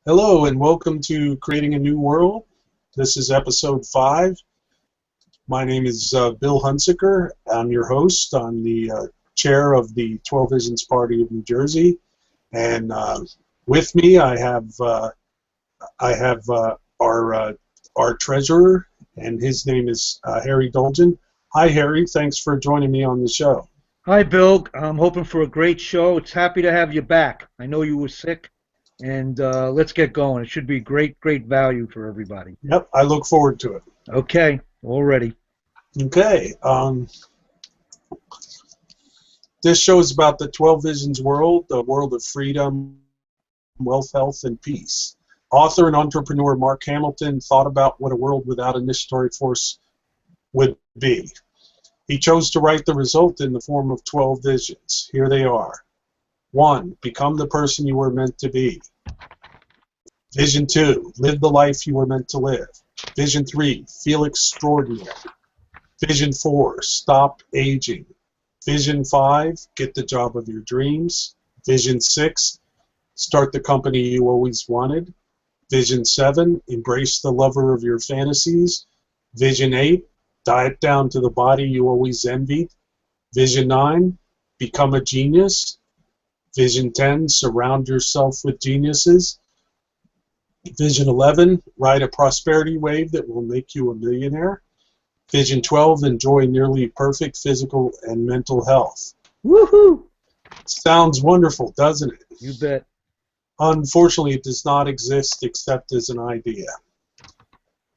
Hello and welcome to Creating a New World. This is episode 5. My name is Bill Hunsaker. I'm your host. I'm the chair of the 12 Visions Party of New Jersey. And with me I have our treasurer, and his name is Harry Dolgen. Hi Harry, thanks for joining me on the show. Hi, Bill. I'm hoping for a great show. It's happy to have you back. I know you were sick, and let's get going. It should be great value for everybody. Yep, I look forward to it. Okay, all ready. Okay. This show is about the 12 Visions world, the world of freedom, wealth, health, and peace. Author and entrepreneur Mark Hamilton thought about what a world without initiatory force would be. He chose to write the result in the form of 12 visions. Here they are. 1. Become the person you were meant to be. Vision 2. Live the life you were meant to live. Vision 3. Feel extraordinary. Vision 4. Stop aging. Vision 5. Get the job of your dreams. Vision 6. Start the company you always wanted. Vision 7. Embrace the lover of your fantasies. Vision 8. Diet down to the body you always envied. Vision 9. Become a genius. Vision 10. Surround yourself with geniuses. Vision 11. Ride a prosperity wave that will make you a millionaire. Vision 12. Enjoy nearly perfect physical and mental health. Woohoo! Sounds wonderful, doesn't it? You bet. Unfortunately, it does not exist except as an idea.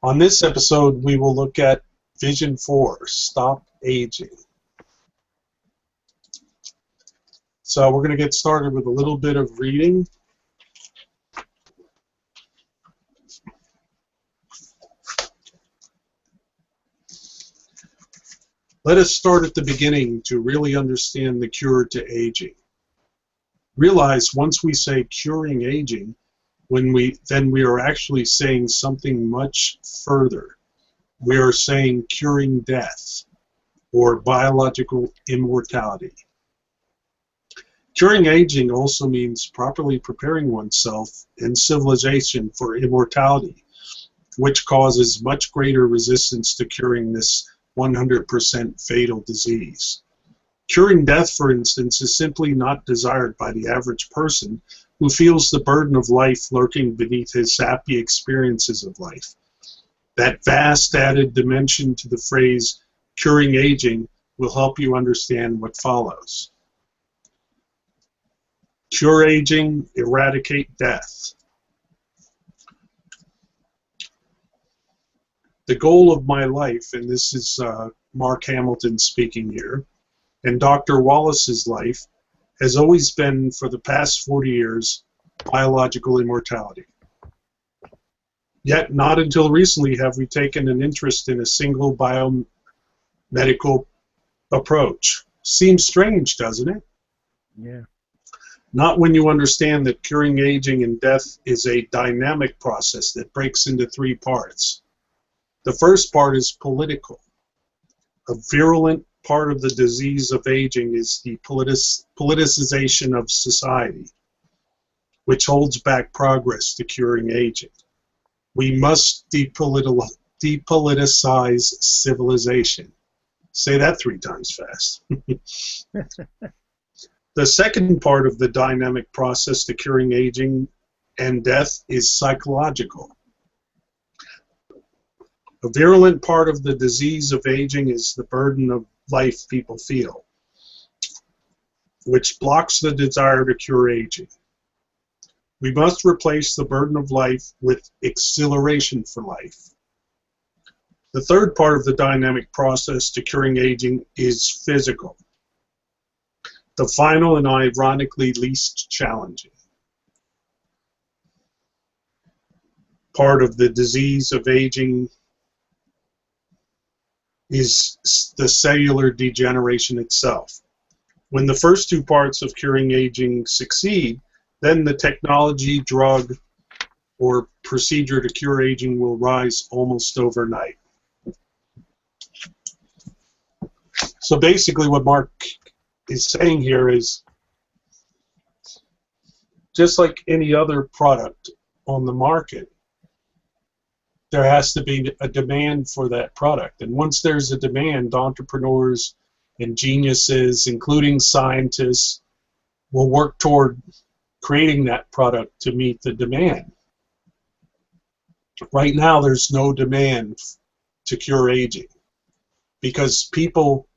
On this episode, we will look at Vision 4, Stop Aging. So we're going to get started with a little bit of reading. Let us start at the beginning to really understand the cure to aging. Realize once we say curing aging, then we are actually saying something much further. We are saying curing death, or biological immortality. Curing aging also means properly preparing oneself and civilization for immortality, which causes much greater resistance to curing this 100% fatal disease. Curing death, for instance, is simply not desired by the average person who feels the burden of life lurking beneath his sappy experiences of life. That vast added dimension to the phrase curing aging will help you understand what follows. Cure aging, eradicate death. The goal of my life, and this is Mark Hamilton speaking here, and Dr. Wallace's life, has always been, for the past 40 years, biological immortality. Yet not until recently have we taken an interest in a single biomedical approach. Seems strange, doesn't it? Yeah. Not when you understand that curing aging and death is a dynamic process that breaks into 3 parts. The first part is political. A virulent part of the disease of aging is the politicization of society, which holds back progress to curing aging. We must depoliticize civilization. Say that 3 times fast. The second part of the dynamic process to curing aging and death is psychological. A virulent part of the disease of aging is the burden of life people feel, which blocks the desire to cure aging. We must replace the burden of life with exhilaration for life. The third part of the dynamic process to curing aging is physical. The final and ironically least challenging part of the disease of aging is the cellular degeneration itself. When the first 2 parts of curing aging succeed, then the technology, drug, or procedure to cure aging will rise almost overnight. So basically what Mark is saying here is, just like any other product on the market, there has to be a demand for that product. And once there's a demand, entrepreneurs and geniuses, including scientists, will work toward creating that product to meet the demand. Right now, there's no demand to cure aging because people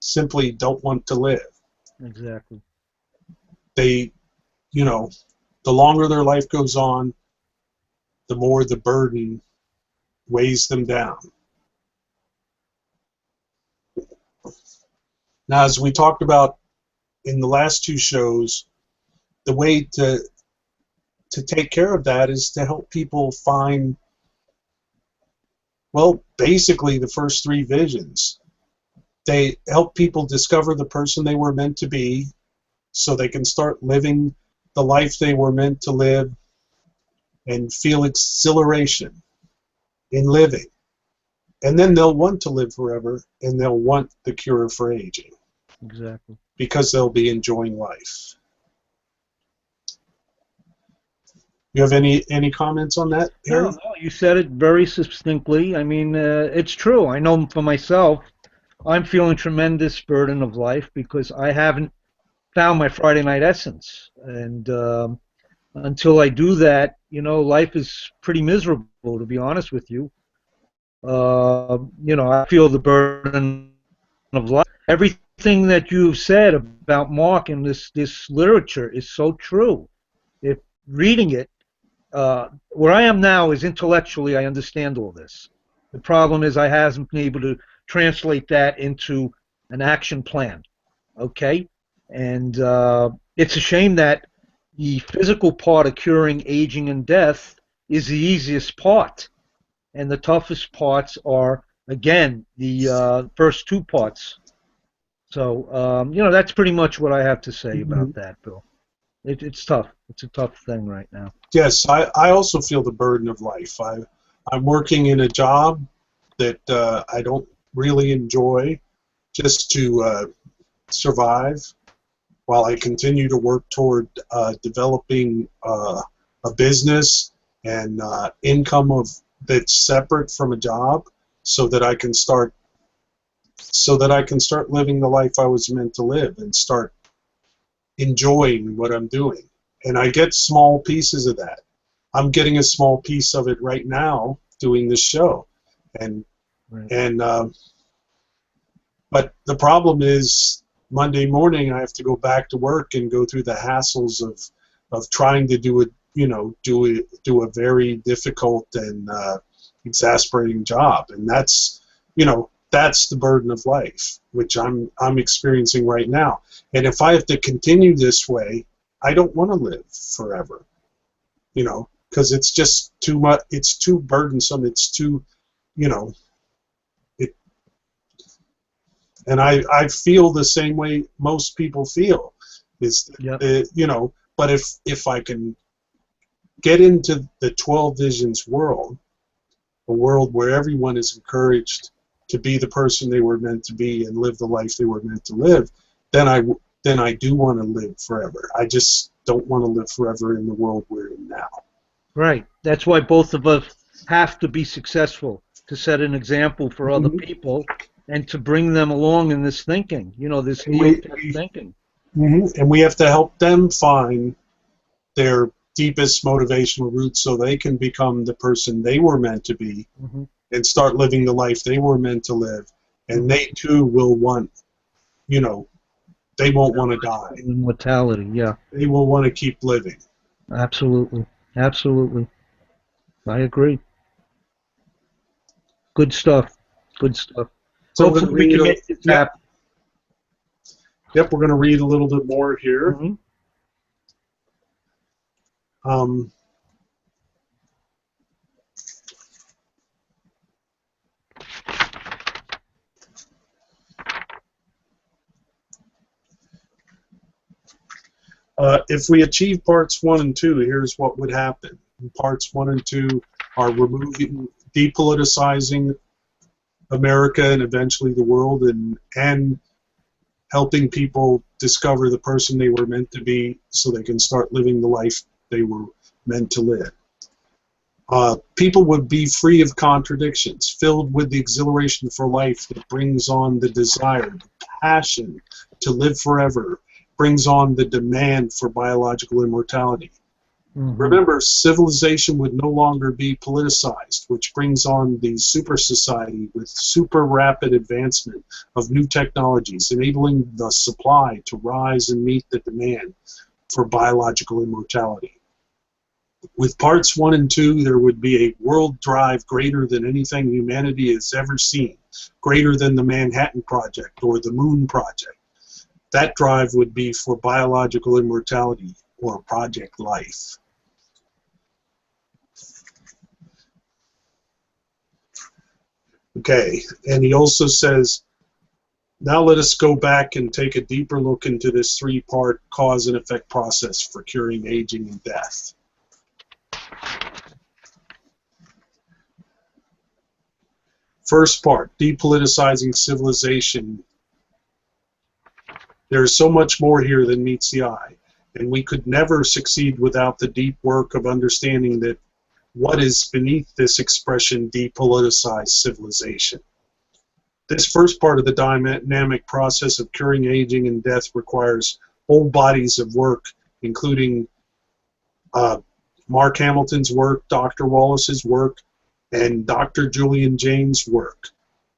simply don't want to live. Exactly. They, you know, the longer their life goes on, the more the burden weighs them down. Now, as we talked about in the last two shows, the way to take care of that is to help people find, well, basically the first three visions. They help people discover the person they were meant to be so they can start living the life they were meant to live and feel exhilaration in living. And then they'll want to live forever, and they'll want the cure for aging. Exactly. Because they'll be enjoying life. You have any comments on that, Harry? No, you said it very succinctly. I mean, it's true. I know for myself, I'm feeling tremendous burden of life because I haven't found my Friday night essence. And until I do that, life is pretty miserable, to be honest with you. I feel the burden of life. Everything that you've said about Mark and this literature is so true. If reading it, where I am now is intellectually I understand all this. The problem is I haven't been able to translate that into an action plan. Okay? And it's a shame that the physical part of curing aging and death is the easiest part. And the toughest parts are, again, the first two parts. So, that's pretty much what I have to say about that, Bill. It's tough. It's a tough thing right now. Yes, I also feel the burden of life. I'm working in a job that I don't really enjoy just to survive while I continue to work toward developing a business and income that's separate from a job so that I can start living the life I was meant to live and start enjoying what I'm doing. And I get small pieces of that. I'm getting a small piece of it right now doing this show. But the problem is Monday morning I have to go back to work and go through the hassles of trying to do a very difficult and exasperating job. And that's the burden of life, which I'm experiencing right now. And if I have to continue this way, I don't want to live forever, because it's just too much. It's too burdensome. It's too, and I feel the same way most people feel. Yep. But if I can get into the 12 Visions world, a world where everyone is encouraged to be the person they were meant to be and live the life they were meant to live, then I do want to live forever. I just don't want to live forever in the world we're in now. Right. That's why both of us have to be successful to set an example for other people and to bring them along in this thinking, this thinking. And we have to help them find their deepest motivational roots so they can become the person they were meant to be and start living the life they were meant to live. And they too will want, they won't want to die. Immortality, yeah. They will want to keep living. Absolutely. Absolutely. I agree. Good stuff. Good stuff. So hopefully we can make this happen. Yep, we're going to read a little bit more here. If we achieve parts 1 and 2, here's what would happen. Parts 1 and 2 are depoliticizing America and eventually the world, and helping people discover the person they were meant to be so they can start living the life they were meant to live. People would be free of contradictions, filled with the exhilaration for life that brings on the desire, the passion to live forever, brings on the demand for biological immortality. Remember, civilization would no longer be politicized, which brings on the super society with super rapid advancement of new technologies, enabling the supply to rise and meet the demand for biological immortality. With parts 1 and 2, there would be a world drive greater than anything humanity has ever seen, greater than the Manhattan Project or the Moon Project. That drive would be for biological immortality or Project Life. Okay, and he also says, now let us go back and take a deeper look into this three-part cause and effect process for curing aging and death. First part, depoliticizing civilization. There's so much more here than meets the eye, and we could never succeed without the deep work of understanding that what is beneath this expression, depoliticized civilization. This first part of the dynamic process of curing aging and death requires whole bodies of work, including Mark Hamilton's work, Dr. Wallace's work, and Dr. Julian Jaynes' work,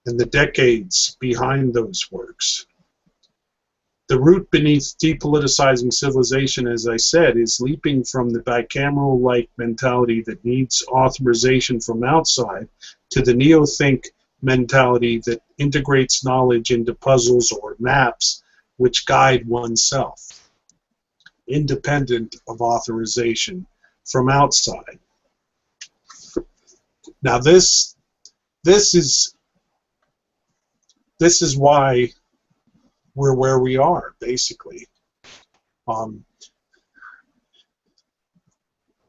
and the decades behind those works. The root beneath depoliticizing civilization, as I said, is leaping from the bicameral-like mentality that needs authorization from outside to the neo-think mentality that integrates knowledge into puzzles or maps which guide oneself, independent of authorization from outside. Now this is why we're where we are, basically.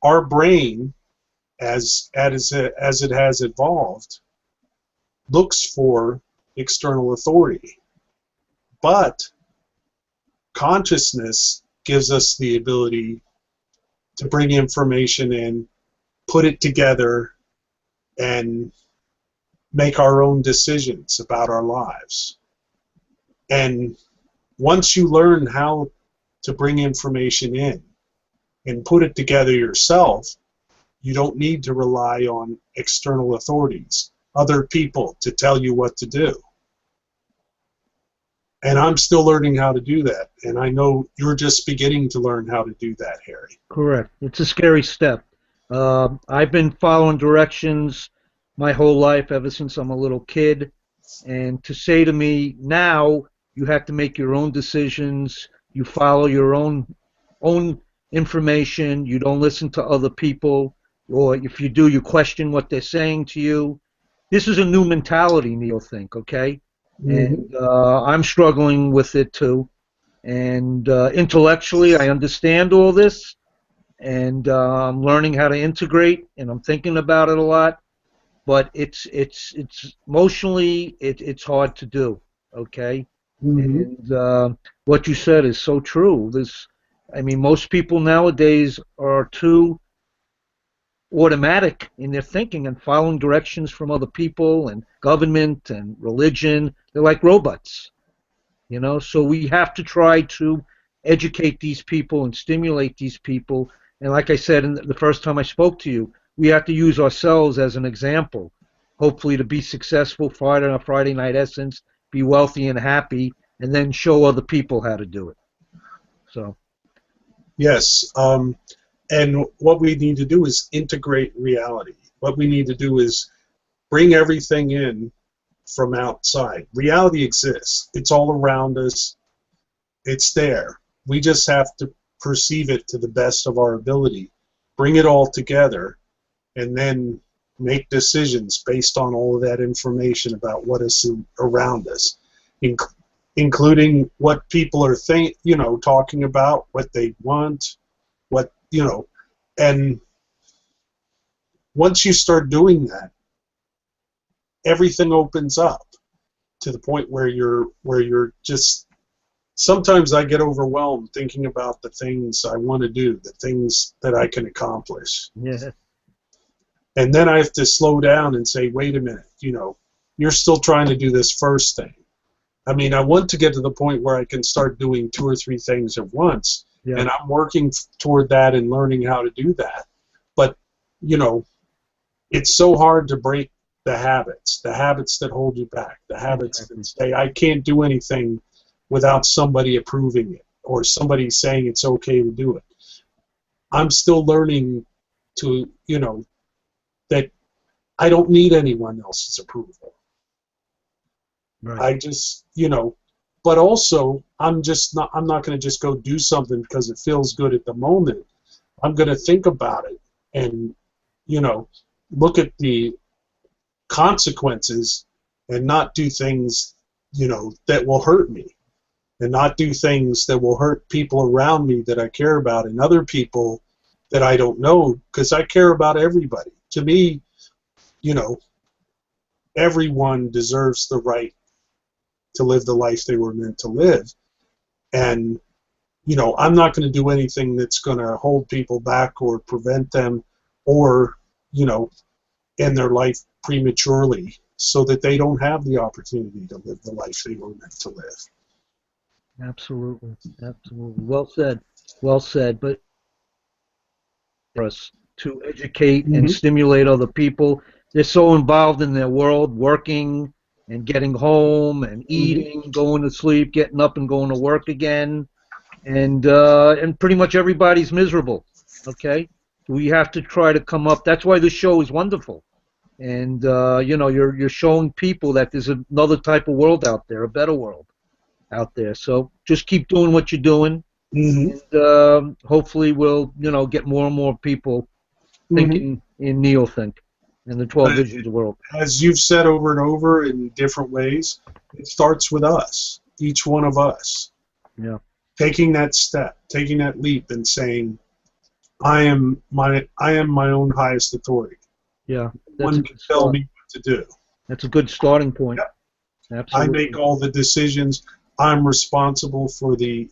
Our brain, as it has evolved, looks for external authority, but consciousness gives us the ability to bring information in, put it together, and make our own decisions about our lives. And once you learn how to bring information in and put it together yourself, you don't need to rely on external authorities, other people, to tell you what to do. And I'm still learning how to do that, and I know you're just beginning to learn how to do that, Harry. Correct. It's a scary step. I've been following directions my whole life, ever since I'm a little kid, and to say to me now you have to make your own decisions, you follow your own information, you don't listen to other people, or if you do, you question what they're saying to you. This is a new mentality, neo-think, okay? And I'm struggling with it too. And intellectually, I understand all this, and I'm learning how to integrate, and I'm thinking about it a lot. But it's emotionally, it's hard to do, okay? And what you said is so true. I mean, most people nowadays are too automatic in their thinking and following directions from other people and government and religion. They're like robots, you know. So we have to try to educate these people and stimulate these people. And like I said the first time I spoke to you, we have to use ourselves as an example, hopefully to be successful, fight on a Friday Night Essence, be wealthy and happy, and then show other people how to do it. So. Yes, and what we need to do is integrate reality. What we need to do is bring everything in from outside. Reality exists. It's all around us. It's there. We just have to perceive it to the best of our ability, bring it all together, and then make decisions based on all of that information about what is around us, including what people are talking about, what they want, and once you start doing that, everything opens up to the point where you're just, sometimes I get overwhelmed thinking about the things I want to do, the things that I can accomplish. Yeah. And then I have to slow down and say, wait a minute, you're still trying to do this first thing. I mean, I want to get to the point where I can start doing 2 or 3 things at once, Yeah. and I'm working toward that and learning how to do that. But, it's so hard to break the habits that hold you back, the habits that say, I can't do anything without somebody approving it or somebody saying it's okay to do it. I'm still learning to, that I don't need anyone else's approval. Right. I just, but also I'm not going to just go do something because it feels good at the moment. I'm going to think about it and, look at the consequences and not do things, that will hurt me, and not do things that will hurt people around me that I care about and other people that I don't know, because I care about everybody. To me, everyone deserves the right to live the life they were meant to live. And, I'm not going to do anything that's going to hold people back or prevent them or, end their life prematurely so that they don't have the opportunity to live the life they were meant to live. Absolutely. Absolutely. Well said. Well said. But for us to educate and stimulate other people, they're so involved in their world, working and getting home and eating, going to sleep, getting up and going to work again. And pretty much everybody's miserable. Okay? We have to try to come up. That's why this show is wonderful. And you're showing people that there's another type of world out there, a better world out there. So just keep doing what you're doing, and hopefully we'll get more and more people thinking in neothink in the 12 visions world. As you've said over and over in different ways, it starts with us, each one of us. Yeah. Taking that step, taking that leap, and saying, I am my own highest authority. Yeah. One can tell me what to do. That's a good starting point. Yep. Absolutely. I make all the decisions. I'm responsible for the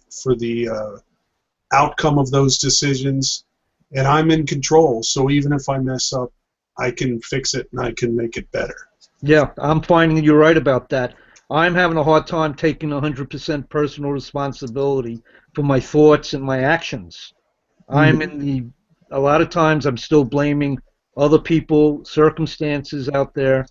outcome of those decisions, and I'm in control. So even if I mess up, I can fix it and I can make it better. Yeah, I'm finding you're right about that. I'm having a hard time taking 100% personal responsibility for my thoughts and my actions. A lot of times I'm still blaming other people, circumstances out there,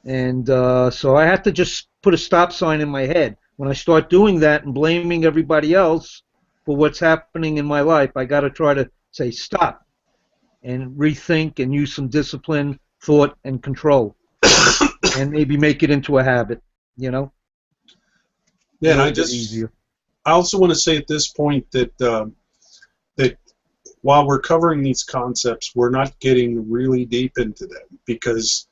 and so I have to just put a stop sign in my head. When I start doing that and blaming everybody else for what's happening in my life, I got to try to say stop and rethink and use some discipline, thought, and control, and maybe make it into a habit. Yeah, and I also want to say at this point that that while we're covering these concepts, we're not getting really deep into them because,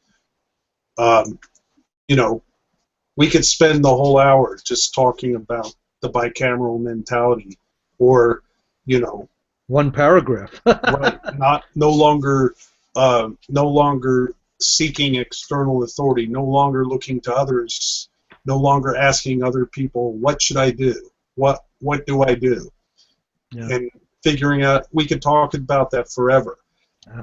we could spend the whole hour just talking about the bicameral mentality, or, one paragraph. right, no longer seeking external authority, no longer looking to others, no longer asking other people, what should I do? What do I do? Yeah. And figuring out, we could talk about that forever.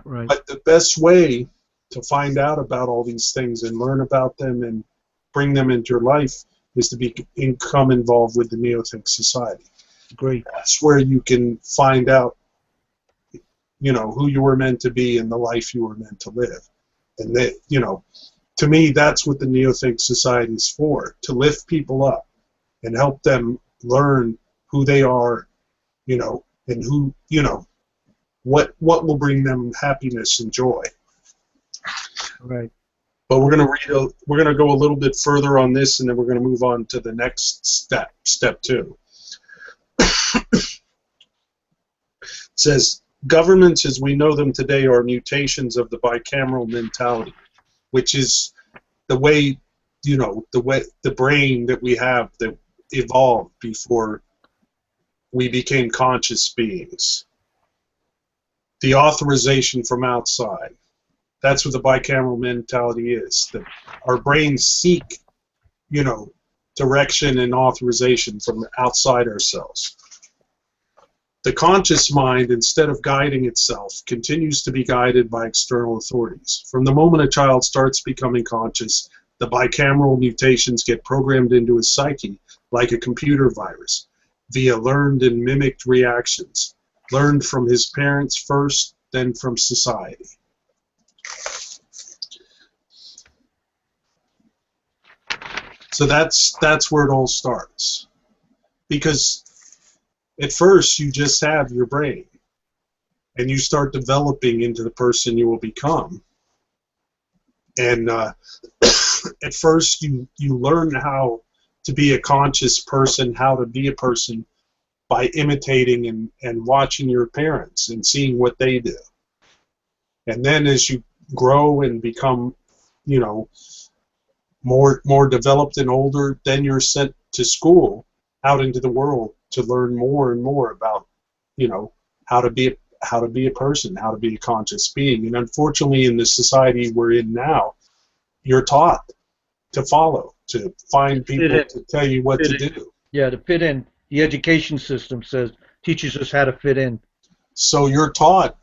Right. But the best way to find out about all these things and learn about them and bring them into your life is to become involved with the Neothink Society. Great. That's where you can find out, who you were meant to be and the life you were meant to live. And that, to me, that's what the Neothink Society is for, to lift people up and help them learn who they are, and who, what will bring them happiness and joy. Right. But we're going to go a little bit further on this, and then we're going to move on to the next step 2. It says, governments as we know them today are mutations of the bicameral mentality, which is the way, the brain that we have that evolved before we became conscious beings. The authorization from outside. That's what the bicameral mentality is. That our brains seek, direction and authorization from outside ourselves. The conscious mind, instead of guiding itself, continues to be guided by external authorities. From the moment a child starts becoming conscious, the bicameral mutations get programmed into his psyche like a computer virus via learned and mimicked reactions, learned from his parents first, then from society. So that's where it all starts. Because at first, you just have your brain, and you start developing into the person you will become. And at first, you learn how to be a conscious person, how to be a person, by imitating and watching your parents and seeing what they do. And then as you grow and become, you know, more developed and older, then you're sent to school, out into the world, to learn more and more about, you know, how to be a person, how to be a conscious being. And unfortunately, in the society we're in now, you're taught to follow, to find people to tell you what to do. Yeah, to fit in. The education system teaches us how to fit in. So you're taught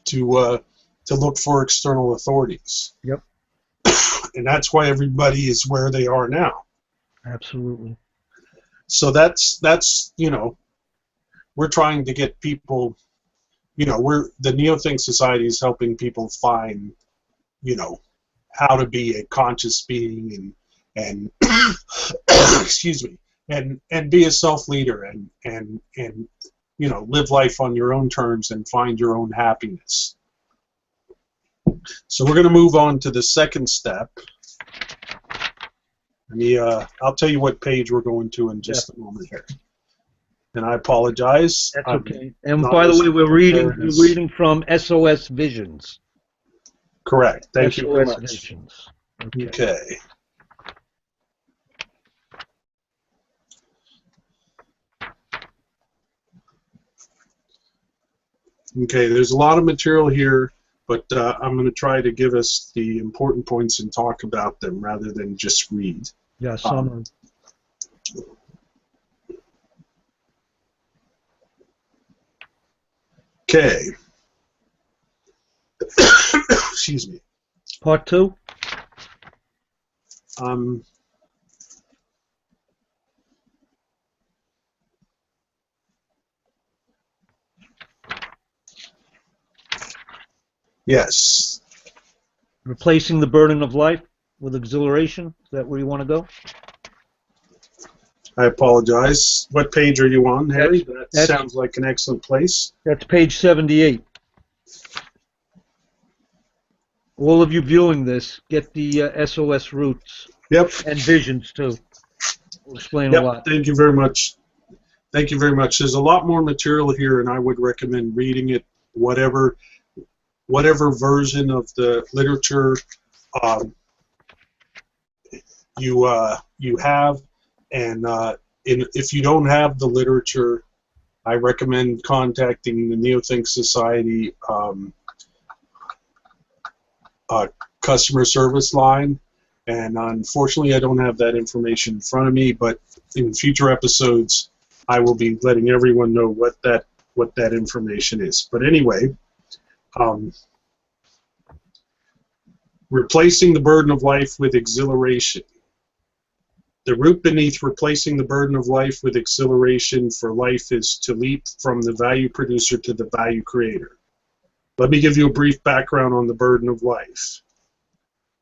to look for external authorities. Yep. And that's why everybody is where they are now. Absolutely. So that's you know, we're trying to get people, you know, the Neo-Think Society is helping people find, you know, how to be a conscious being and excuse me, and be a self-leader and you know, live life on your own terms and find your own happiness. So we're going to move on to the second step. I'll tell you what page we're going to in just a moment here. And I apologize. That's okay. And by the way, we're reading from SOS Visions. Correct. Thank you very much. Visions. Okay. Okay, there's a lot of material here, but I'm going to try to give us the important points and talk about them rather than just read. Yeah, some. Okay. Excuse me. Part 2? Yes. Replacing the burden of life with exhilaration? Is that where you want to go? I apologize. What page are you on, Harry? That sounds like an excellent place. That's page 78. All of you viewing this, get the SOS Roots. Yep. And Visions, too. We'll explain a lot. Thank you very much. Thank you very much. There's a lot more material here, and I would recommend reading it, whatever version of the literature you have. And if you don't have the literature, I recommend contacting the Neo-Think Society customer service line. And unfortunately, I don't have that information in front of me, but in future episodes, I will be letting everyone know what that information is. But anyway, replacing the burden of life with exhilaration. The root beneath replacing the burden of life with exhilaration for life is to leap from the value producer to the value creator. Let me give you a brief background on the burden of life.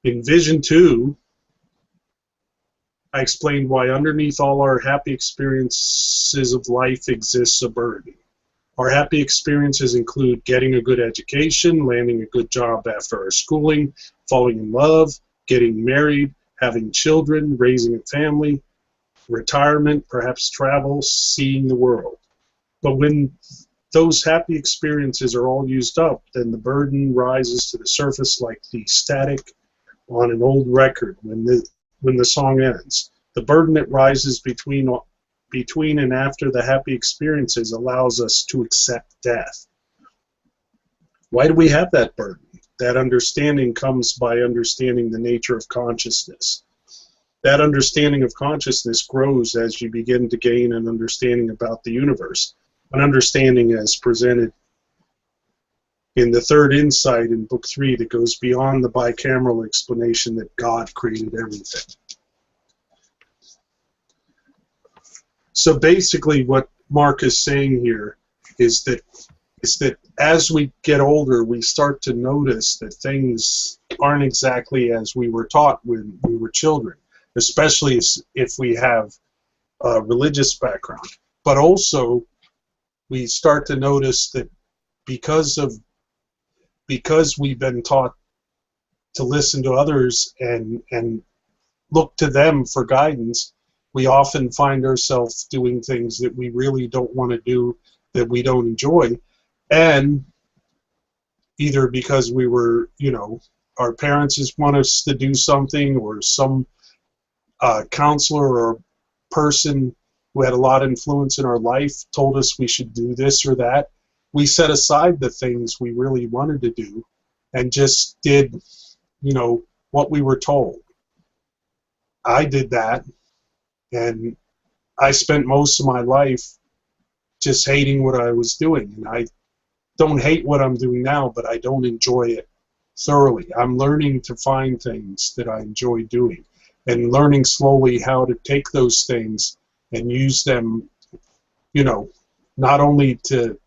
In Vision 2, I explained why underneath all our happy experiences of life exists a burden. Our happy experiences include getting a good education, landing a good job after our schooling, falling in love, getting married, having children, raising a family, retirement, perhaps travel, seeing the world. But when those happy experiences are all used up, then the burden rises to the surface like the static on an old record when the song ends. The burden that rises between and after the happy experiences allows us to accept death. Why do we have that burden? That understanding comes by understanding the nature of consciousness. That understanding of consciousness grows as you begin to gain an understanding about the universe. an understanding as presented in the third insight in Book 3 that goes beyond the bicameral explanation that God created everything. So basically what Mark is saying here is that as we get older, we start to notice that things aren't exactly as we were taught when we were children, especially if we have a religious background. But also, we start to notice that because we've been taught to listen to others and look to them for guidance, we often find ourselves doing things that we really don't want to do, that we don't enjoy, and either because we were, our parents just want us to do something, or some counselor or person who had a lot of influence in our life told us we should do this or that. We set aside the things we really wanted to do and just did, what we were told. I did that, and I spent most of my life just hating what I was doing. And I don't hate what I'm doing now, but I don't enjoy it thoroughly. I'm learning to find things that I enjoy doing, and learning slowly how to take those things and use them, not only to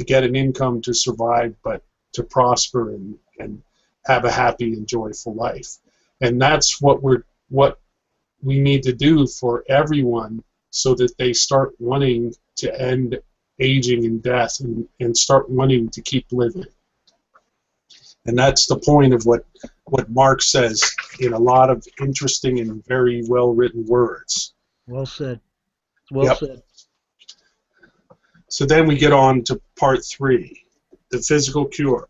get an income to survive, but to prosper and have a happy and joyful life. And that's what we need to do for everyone, so that they start wanting to end aging and death and start wanting to keep living. And that's the point of what Mark says in a lot of interesting and very well-written words. Well said. Well said. So then we get on to part 3, the physical cure.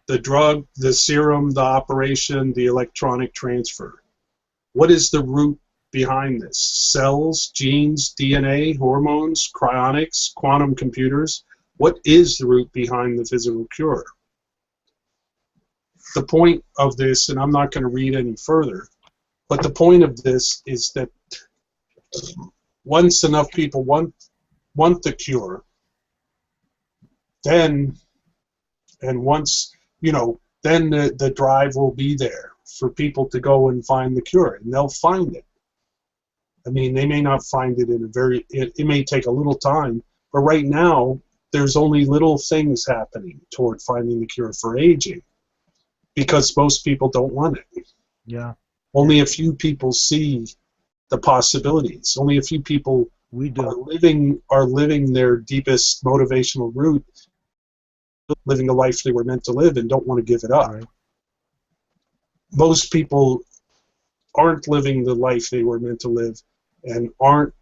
The drug, the serum, the operation, the electronic transfer. What is the root behind this? Cells, genes, DNA, hormones, cryonics, quantum computers? What is the root behind the physical cure? The point of this, and I'm not going to read any further, but the point of this is that once enough people want the cure, then the drive will be there for people to go and find the cure, and they'll find it. I mean, they may not find it it may take a little time, but right now there's only little things happening toward finding the cure for aging, because most people don't want it. Yeah. Only a few people see the possibilities. Only a few people are living their deepest motivational root, living the life they were meant to live, and don't want to give it up. Right. Most people aren't living the life they were meant to live, and aren't,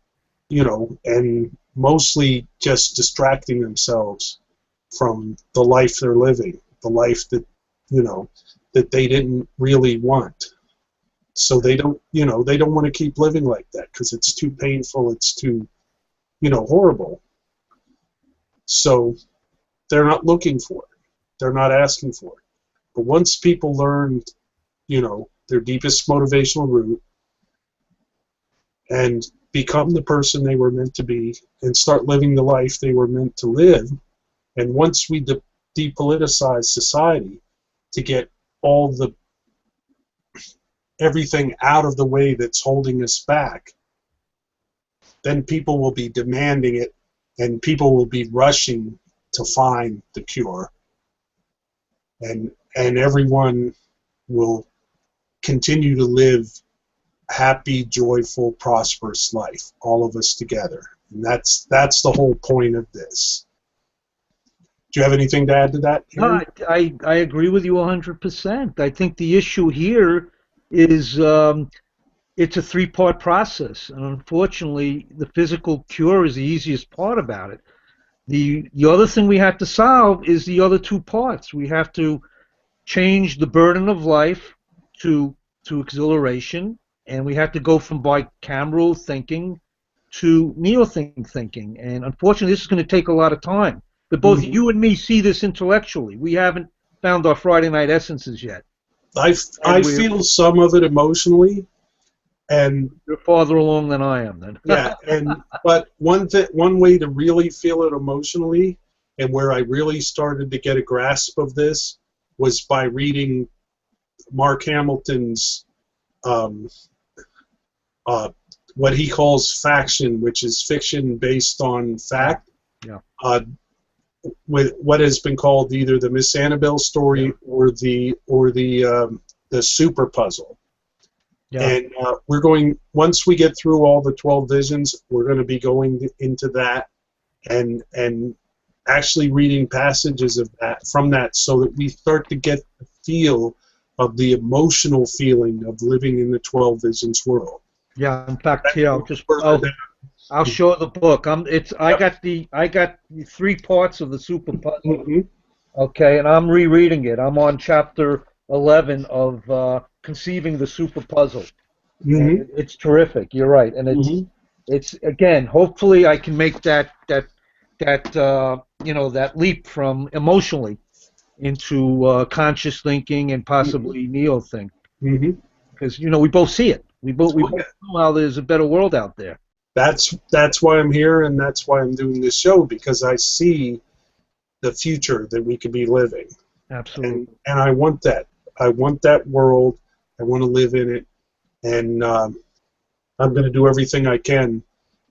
and mostly just distracting themselves from the life they're living, the life that, that they didn't really want. So they don't want to keep living like that because it's too painful, it's too, horrible. So they're not looking for it. They're not asking for it. But once people learn, their deepest motivational root and become the person they were meant to be and start living the life they were meant to live, and once we depoliticize society to get everything out of the way that's holding us back, then people will be demanding it, and people will be rushing to find the cure, and everyone will continue to live happy, joyful, prosperous life, all of us together. And that's the whole point of this. Do you have anything to add to that, Harry? No, I agree with you 100%. I think the issue here is it's a 3-part process, and unfortunately, the physical cure is the easiest part about it. The other thing we have to solve is the other 2 parts. We have to change the burden of life to exhilaration, and we have to go from bicameral thinking to neo-think thinking. And unfortunately, this is going to take a lot of time. But both you and me see this intellectually. We haven't found our Friday night essences yet. I feel some of it emotionally, And You're farther along than I am, then. yeah, but one way to really feel it emotionally, and where I really started to get a grasp of this, was by reading Mark Hamilton's um, uh, what he calls faction, which is fiction based on fact. Yeah. With what has been called either the Miss Annabelle story or the super puzzle. Yeah. And we're going, once we get through all the 12 visions, we're going to be going into that and actually reading passages of that from that, so that we start to get the feel of the emotional feeling of living in the 12 visions world. Yeah. In fact, here Further I'll show the book. I Yep. got the 3 parts of the super puzzle. Mm-hmm. Okay, and I'm rereading it. I'm on chapter 11 of conceiving the super puzzle, and Mm-hmm. it's terrific. You're right, and Mm-hmm. it's again. Hopefully, I can make that leap from emotionally into conscious thinking and possibly neo think, Mm-hmm. because we both see it. We both know how there's a better world out there. That's why I'm here, and that's why I'm doing this show, because I see the future that we could be living, Absolutely. and I want that. I want that world. I want to live in it, and I'm going to do everything I can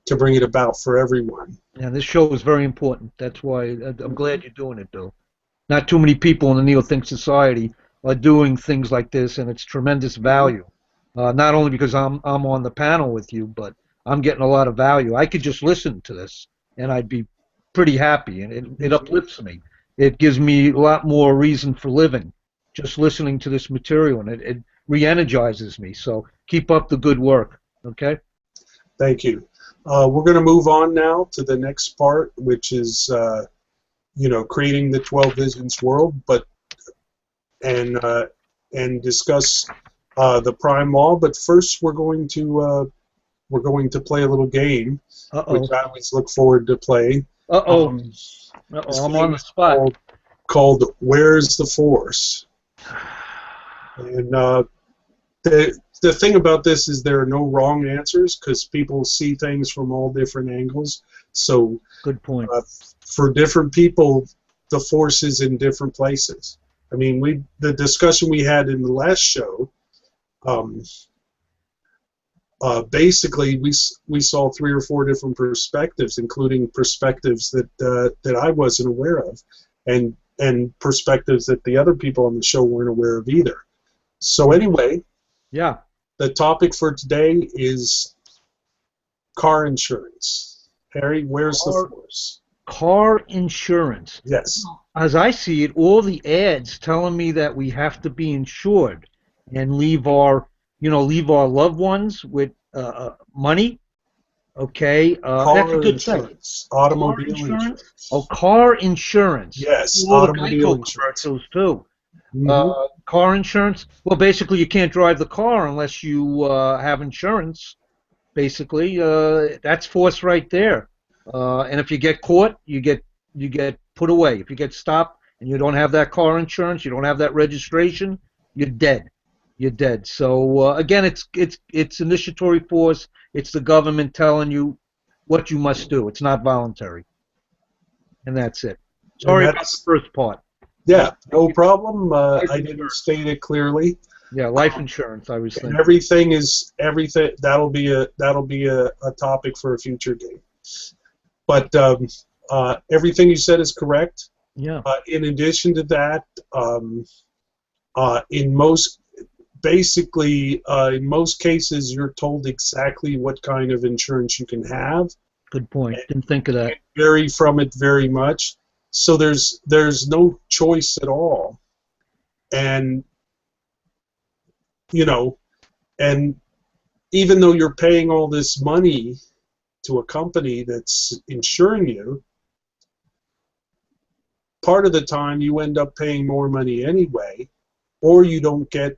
to bring it about for everyone. And this show is very important. That's why I'm glad you're doing it, Bill. Not too many people in the neo-think society are doing things like this, and it's tremendous value. Not only because I'm on the panel with you, but I'm getting a lot of value. I could just listen to this, and I'd be pretty happy, and it uplifts me. It gives me a lot more reason for living, just listening to this material, and it re-energizes me. So keep up the good work, okay? Thank you. We're going to move on now to the next part, which is creating the 12 visions world, and discuss the prime law. But first, we're going to play a little game, which I always look forward to playing. This I'm on game the is spot. called Where's the Force? And the thing about this is there are no wrong answers, because people see things from all different angles. So Good point. for different people, the force is in different places. I mean, the discussion we had in the last show, basically we saw 3 or 4 different perspectives, including perspectives that I wasn't aware of, and perspectives that the other people on the show weren't aware of either. So anyway, Yeah. the topic for today is car insurance. Harry, where's the force? Car insurance. Yes. As I see it, all the ads telling me that we have to be insured and leave our loved ones with money. Okay, that's a Car good thing. insurance. Car Automobile insurance? insurance. Oh, car insurance. Yes, All the automobile Geico insurance. commercials too. Mm-hmm. Car insurance. Well, basically, you can't drive the car unless you have insurance. Basically, that's force right there. And if you get caught, you get put away. If you get stopped and you don't have that car insurance, you don't have that registration, you're dead. You're dead. So again, it's initiatory force. It's the government telling you what you must do. It's not voluntary, and that's it. And Sorry about the that's, first part. yeah, no problem. Life I didn't insurance. state it clearly. Yeah, life insurance. I was And thinking. everything that'll be a topic for a future game. But everything you said is correct. Yeah. In addition to that, in most in most cases, you're told exactly what kind of insurance you can have. Good point. Didn't think of that. And vary from it very much. So there's no choice at all. And and even though you're paying all this money to a company that's insuring you, part of the time you end up paying more money anyway, or you don't get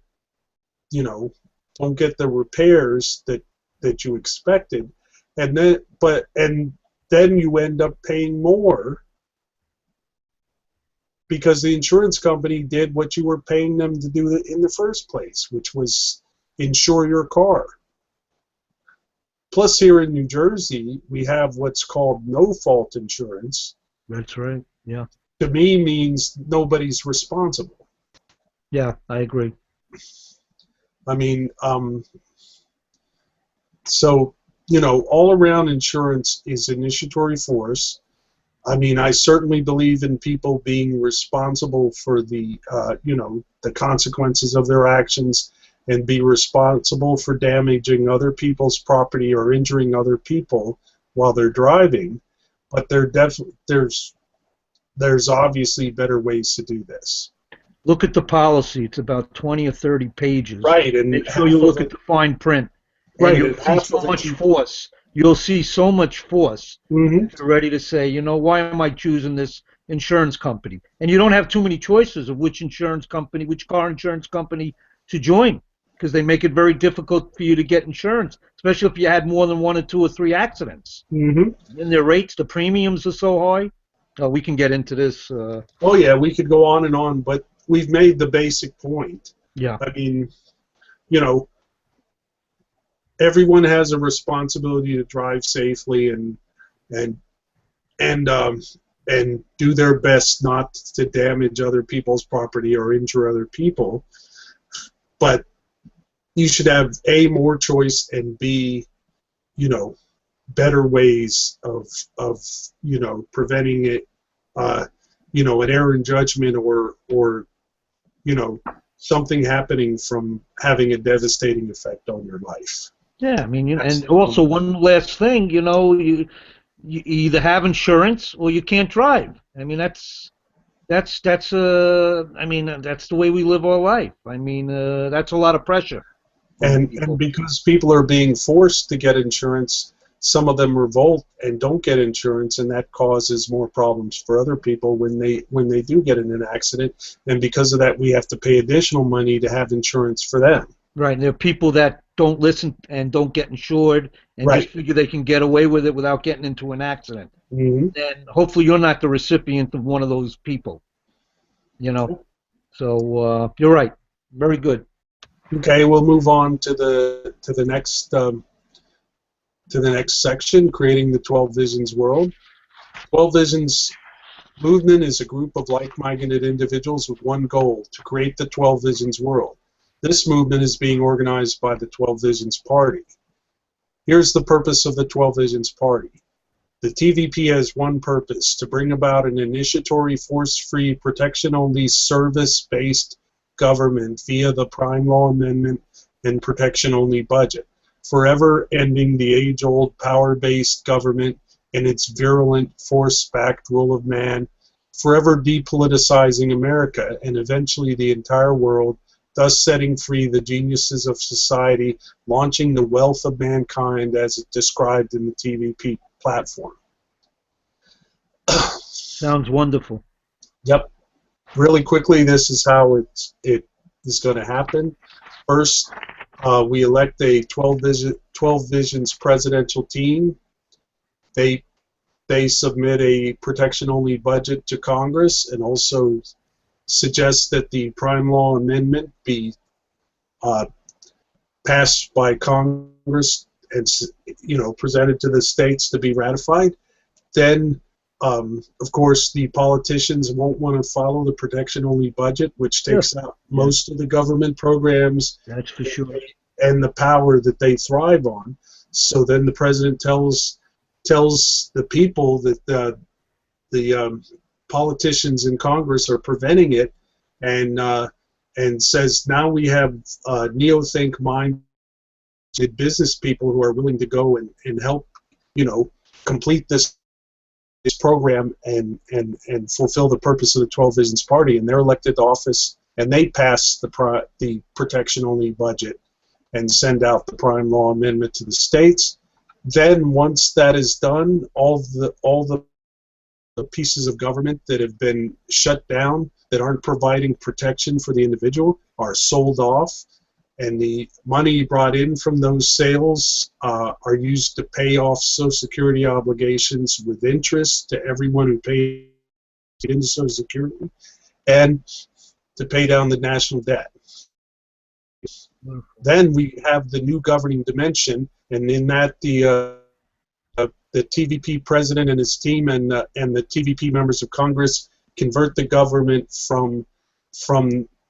the repairs that you expected, and then you end up paying more because the insurance company did what you were paying them to do in the first place, which was insure your car. Plus, here in New Jersey, we have what's called no-fault insurance. That's right. Yeah. To me, means nobody's responsible. Yeah, I agree. I mean, so, you know, all-around insurance is initiatory force. I mean, I certainly believe in people being responsible for the, you know, the consequences of their actions and be responsible for damaging other people's property or injuring other people while they're driving. But there's obviously better ways to do this. Look at the policy. It's about 20 or 30 pages. Right, and Make sure you look at the fine print, and right, you'll and see half so of it much you. force. You'll see so much force Hmm. that you're ready to say, you know, why am I choosing this insurance company? And you don't have too many choices of which insurance company, which car insurance company to join, because they make it very difficult for you to get insurance, especially if you had more than one or two or three accidents. Hmm. And their rates, the premiums are so high. We can get into this. Oh yeah, we could go on, but we've made the basic point. Yeah. I mean, you know, everyone has a responsibility to drive safely and and um, and do their best not to damage other people's property or injure other people. But you should have A, more choice, and B, you know, better ways of you know, preventing it. You know, an error in judgment or you know, something happening from having a devastating effect on your life. Yeah, I mean, you know, That's and the also only. one last thing, you know, you either have insurance or you can't drive. I mean, I mean, that's the way we live our life. I mean, that's a lot of pressure on And people. because people are being forced to get insurance, some of them revolt and don't get insurance, and that causes more problems for other people when they do get in an accident. And because of that, we have to pay additional money to have insurance for them. Right, and there are people that don't listen and don't get insured and just Right. figure they can get away with it without getting into an accident. Hmm. And hopefully you're not the recipient of one of those people, you know. So you're right. Very good. Okay, we'll move on to the next section, creating the 12 Visions world. 12 Visions movement is a group of like-minded individuals with one goal: to create the 12 Visions world. This movement is being organized by the 12 Visions Party. Here's the purpose of the 12 Visions Party. The TVP has one purpose: to bring about an initiatory, force-free, protection-only, service-based government via the Prime Law Amendment and protection-only budget, forever ending the age-old power-based government and its virulent, force-backed rule of man, forever depoliticizing America and eventually the entire world, thus setting free the geniuses of society, launching the wealth of mankind as described in the TVP platform. Sounds wonderful. Yep. Really quickly, this is how it is going to happen. First, we elect a 12 Visions presidential team. They submit a protection-only budget to Congress and also suggest that the Prime Law Amendment be passed by Congress and, you know, presented to the states to be ratified. Then, of course, the politicians won't want to follow the protection-only budget, which Yeah, takes out most of the government programs that's for sure. and the power that they thrive on. So then the president tells the people that the politicians in Congress are preventing it, and says now we have neo-think minded business people who are willing to go and help, you know, complete this program and fulfill the purpose of the 12 Visions Party, and they're elected to office and they pass the protection-only budget and send out the Prime Law Amendment to the states. Then once that is done, all the pieces of government that have been shut down, that aren't providing protection for the individual, are sold off, and the money brought in from those sales are used to pay off Social Security obligations with interest to everyone who paid into Social Security, and to pay down the national debt. Then we have the new governing dimension, and in that the TVP president and his team and the TVP members of Congress convert the government from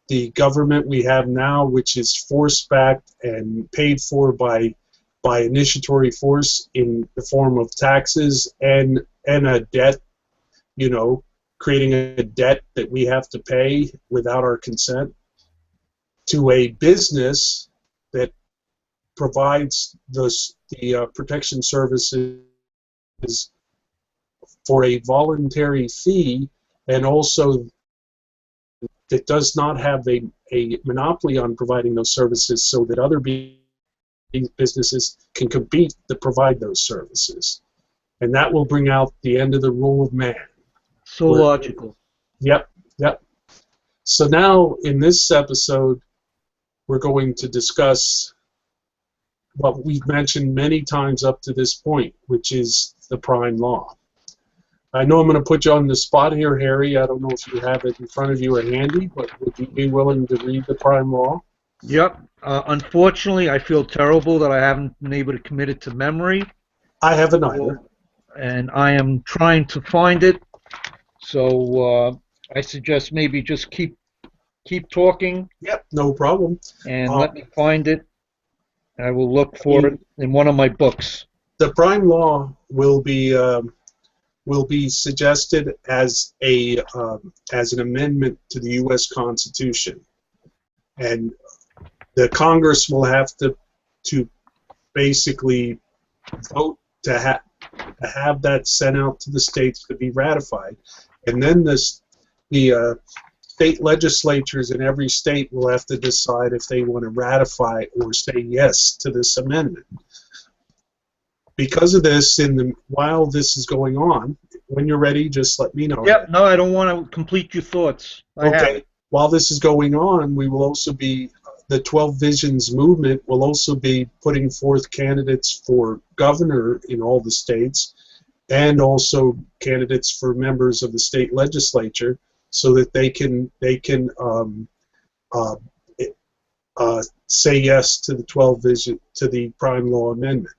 the government we have now, which is force-backed and paid for by initiatory force in the form of taxes and a debt, creating a debt that we have to pay without our consent, to a business that provides the protection services for a voluntary fee, and also that does not have a monopoly on providing those services, so that other businesses can compete to provide those services. And that will bring out the end of the rule of man. So logical. Yep. So now, in this episode, we're going to discuss what we've mentioned many times up to this point, which is the prime law. I know I'm going to put you on the spot here, Harry. I don't know if you have it in front of you or handy, but would you be willing to read the prime law? Yep. Unfortunately, I feel terrible that I haven't been able to commit it to memory. I haven't either. And I am trying to find it. So I suggest maybe just keep talking. Yep, no problem. And let me find it. I will look for it in one of my books. The prime law will be suggested as an amendment to the U.S. Constitution, and the Congress will have to basically vote to have that sent out to the states to be ratified, and then the state legislatures in every state will have to decide if they want to ratify or say yes to this amendment. Because of this, while this is going on, when you're ready, just let me know. Yep. No, I don't want to complete your thoughts. Okay. While this is going on, we will also be the 12 Visions movement will also be putting forth candidates for governor in all the states, and also candidates for members of the state legislature, so that they can say yes to the 12 Vision to the prime law amendment.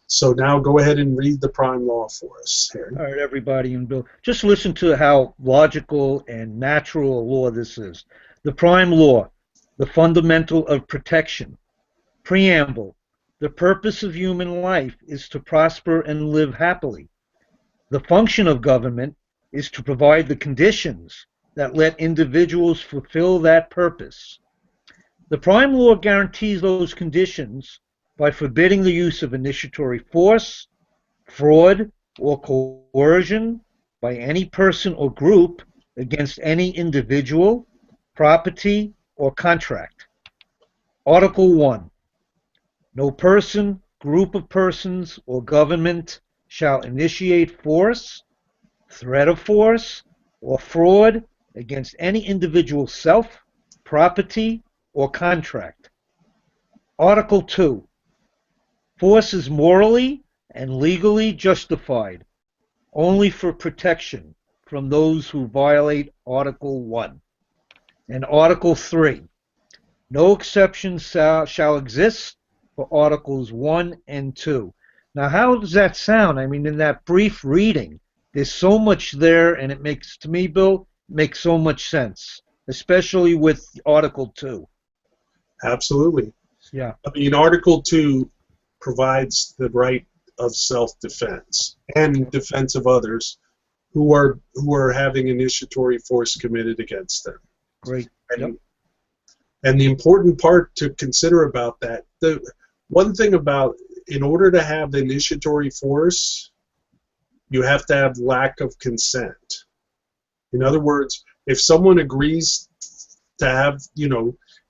So now go ahead and read the prime law for us, Harry. All right, everybody, and Bill, just listen to how logical and natural a law this is. The prime law, the fundamental of protection. Preamble, the purpose of human life is to prosper and live happily. The function of government is to provide the conditions that let individuals fulfill that purpose. The prime law guarantees those conditions by forbidding the use of initiatory force, fraud, or coercion by any person or group against any individual, property, or contract. Article 1. No person, group of persons, or government shall initiate force, threat of force, or fraud against any individual self, property, or contract. Article 2. Force is morally and legally justified only for protection from those who violate Article 1. And Article 3. No exceptions shall exist for Articles 1 and 2. Now, how does that sound? I mean, in that brief reading, there's so much there, and it makes, to me, Bill, makes so much sense, especially with Article 2. Absolutely. Yeah. I mean, Article 2 provides the right of self-defense and defense of others who are having initiatory force committed against them. Great. And the important part to consider about that, the one thing about, in order to have the initiatory force, you have to have lack of consent. In other words, if someone agrees to have,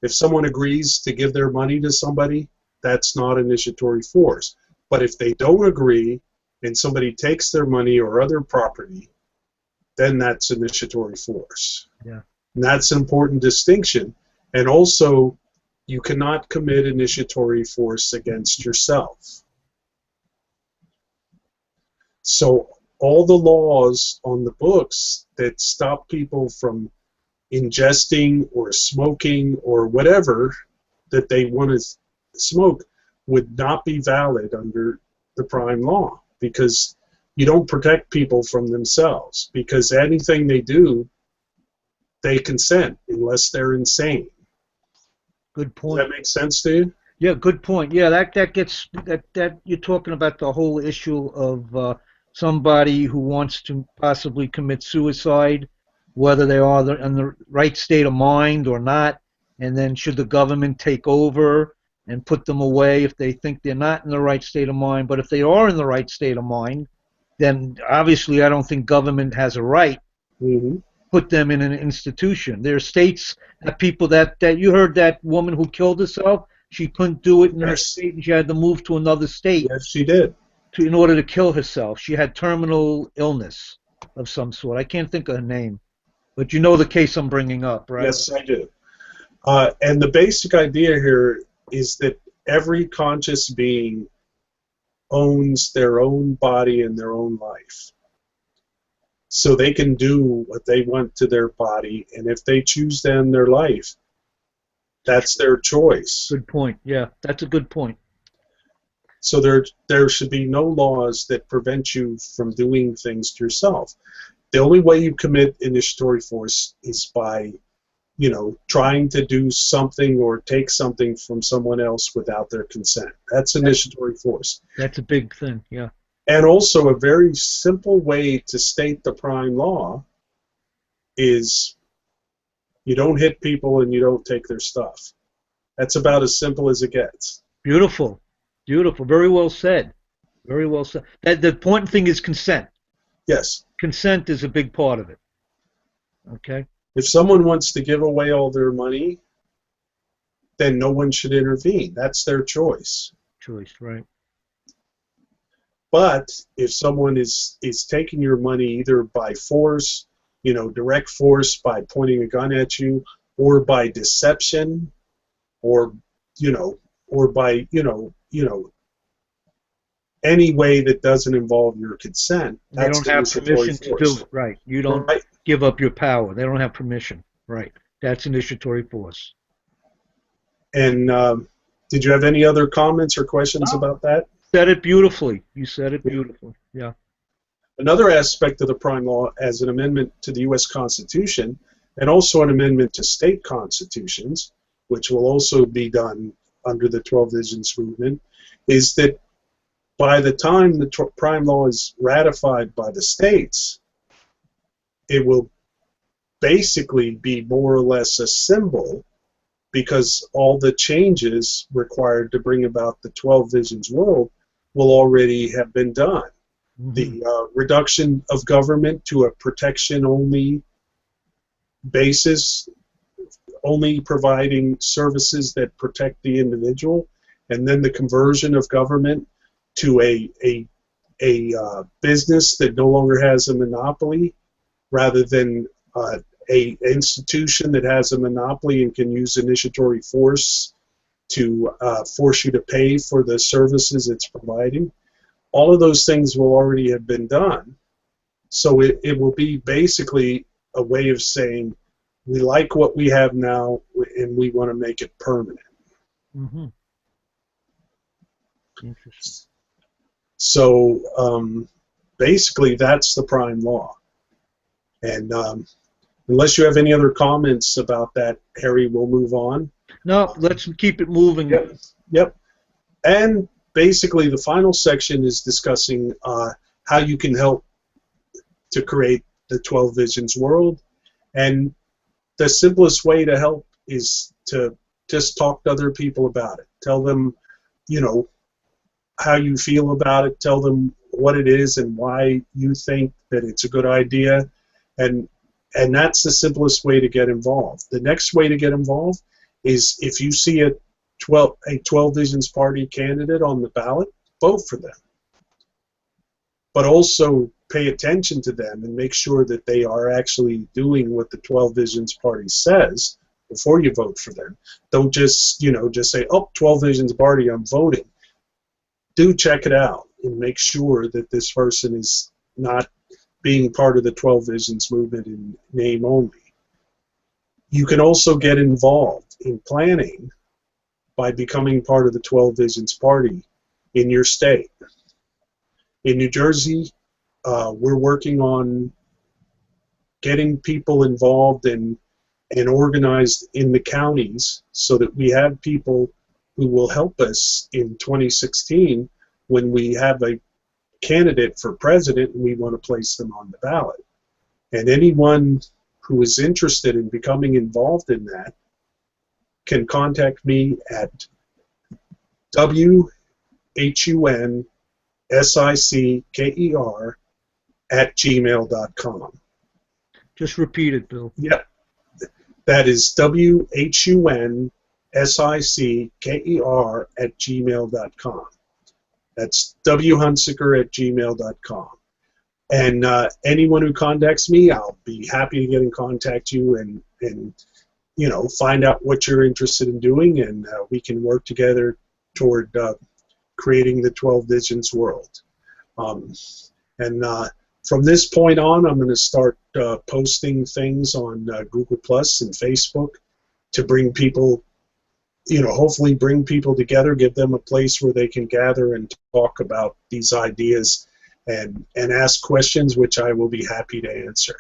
if someone agrees to give their money to somebody, that's not initiatory force. But if they don't agree and somebody takes their money or other property, then that's initiatory force. Yeah. And that's an important distinction. And also, you cannot commit initiatory force against yourself. So all the laws on the books that stop people from ingesting or smoking or whatever, that they want to smoke would not be valid under the prime law, because you don't protect people from themselves, because anything they do, they consent unless they're insane. Good Does point. that make sense to you? Yeah, good point. Yeah, that gets that you're talking about the whole issue of somebody who wants to possibly commit suicide, whether they are in the right state of mind or not, and then should the government take over and put them away if they think they're not in the right state of mind. But if they are in the right state of mind, then obviously I don't think government has a right Mm-hmm. put them in an institution. There are states that people that you heard that woman who killed herself, she couldn't do it in her Yes. state and she had to move to another state Yes, she did. in order to kill herself. She had terminal illness of some sort. I can't think of her name, but you know the case I'm bringing up, right? Yes, I do. And the basic idea here is that every conscious being owns their own body and their own life. So they can do what they want to their body, and if they choose to end their life, that's their choice. Good point. Yeah, that's a good point. So there should be no laws that prevent you from doing things to yourself. The only way you commit initiatory force is by, trying to do something or take something from someone else without their consent. That's initiatory force. That's a big thing. Yeah. And also a very simple way to state the prime law is you don't hit people and you don't take their stuff. That's about as simple as it gets. Beautiful. Beautiful. Very well said. Very well said. The important thing is consent. Yes. Consent is a big part of it. Okay. If someone wants to give away all their money, then no one should intervene. That's their choice. Choice, right. But if someone is taking your money either by force, direct force by pointing a gun at you, or by deception, or by any way that doesn't involve your consent, They don't have permission to do it. Right. You don't give up your power. They don't have permission. Right. That's initiatory force. And did you have any other comments or questions about that? Said it beautifully. You said it beautifully. Yeah. Another aspect of the prime law as an amendment to the U.S. Constitution, and also an amendment to state constitutions, which will also be done under the 12 Visions movement, is that by the time the prime law is ratified by the states, it will basically be more or less a symbol, because all the changes required to bring about the 12 Visions world will already have been done. Mm-hmm. The reduction of government to a protection-only basis, only providing services that protect the individual, and then the conversion of government to a business that no longer has a monopoly, rather than a institution that has a monopoly and can use initiatory force to force you to pay for the services it's providing. All of those things will already have been done. So it will be basically a way of saying, we like what we have now and we want to make it permanent. Mm-hmm. Interesting. So basically that's the prime law. And unless you have any other comments about that, Harry, we'll move on. No, let's keep it moving. Yep. And basically the final section is discussing how you can help to create the 12 Visions world. And the simplest way to help is to just talk to other people about it. Tell them, how you feel about it. Tell them what it is and why you think that it's a good idea. And that's the simplest way to get involved. The next way to get involved is if you see a 12 Visions Party candidate on the ballot, vote for them. But also pay attention to them and make sure that they are actually doing what the 12 Visions Party says before you vote for them. Don't just say, oh, 12 Visions Party, I'm voting. Do check it out and make sure that this person is not being part of the 12 Visions movement in name only. You can also get involved in planning by becoming part of the 12 Visions Party in your state. In New Jersey, we're working on getting people involved and organized in the counties so that we have people who will help us in 2016 when we have a candidate for president and we want to place them on the ballot. And anyone who is interested in becoming involved in that can contact me at WHUNSICKER@gmail.com. Just repeat it, Bill. Yeah, that is WHUNSICKER@gmail.com. That's WHunsicker@gmail.com. And anyone who contacts me, I'll be happy to get in contact you and find out what you're interested in doing, and we can work together toward creating the 12 Visions world. From this point on, I'm going to start posting things on Google Plus and Facebook to bring people, hopefully bring people together, give them a place where they can gather and talk about these ideas and ask questions, which I will be happy to answer.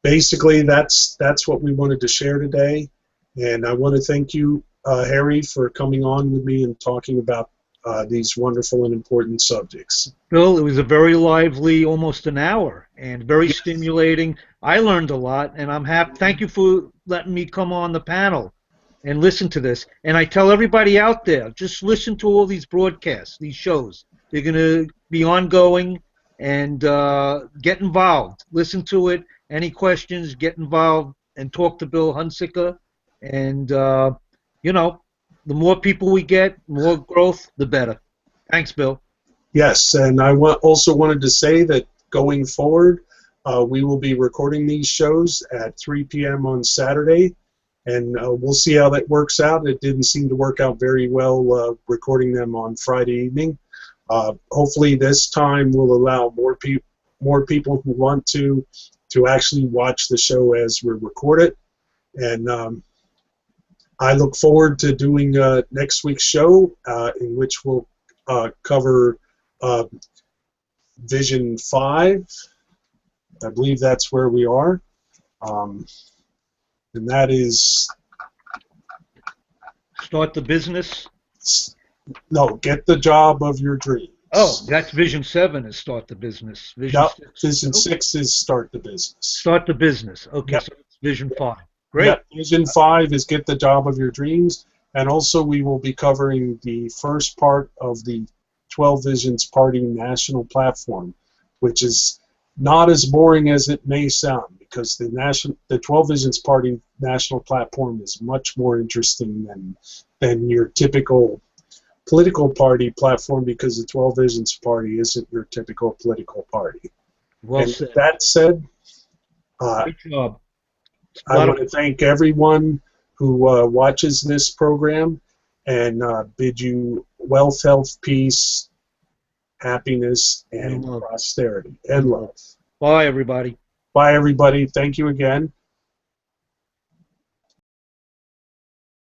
Basically, that's what we wanted to share today, and I want to thank you, Harry, for coming on with me and talking about these wonderful and important subjects. Bill, it was a very lively, almost an hour, and very stimulating. I learned a lot, and I'm happy. Thank you for letting me come on the panel and listen to this. And I tell everybody out there, just listen to all these broadcasts, these shows. They're going to be ongoing, and get involved. Listen to it. Any questions, get involved, and talk to Bill Hunsicker. And, the more people we get, more growth, the better. Thanks, Bill. Yes, and I also wanted to say that going forward, we will be recording these shows at 3 p.m. on Saturday, and we'll see how that works out. It didn't seem to work out very well recording them on Friday evening. Hopefully this time will allow more people who want to actually watch the show as we record it. And I look forward to doing next week's show, in which we'll cover Vision 5. I believe that's where we are. And that is... Start the business? No, get the job of your dreams. Oh, that's Vision 7 is start the business. Vision 6. Vision 6 is start the business. Start the business. Okay, Yep. so it's Vision 5. Great. Yep. Vision 5 is get the job of your dreams. And also we will be covering the first part of the 12 Visions Party national platform, which is not as boring as it may sound, because the 12 Visions Party national platform is much more interesting than your typical political party platform, because the 12 Visions Party isn't your typical political party. Well said. That said, Great job. I want to thank everyone who watches this program, and bid you wealth, health, peace, happiness, and prosperity, and love. Bye, everybody. Bye, everybody. Thank you again.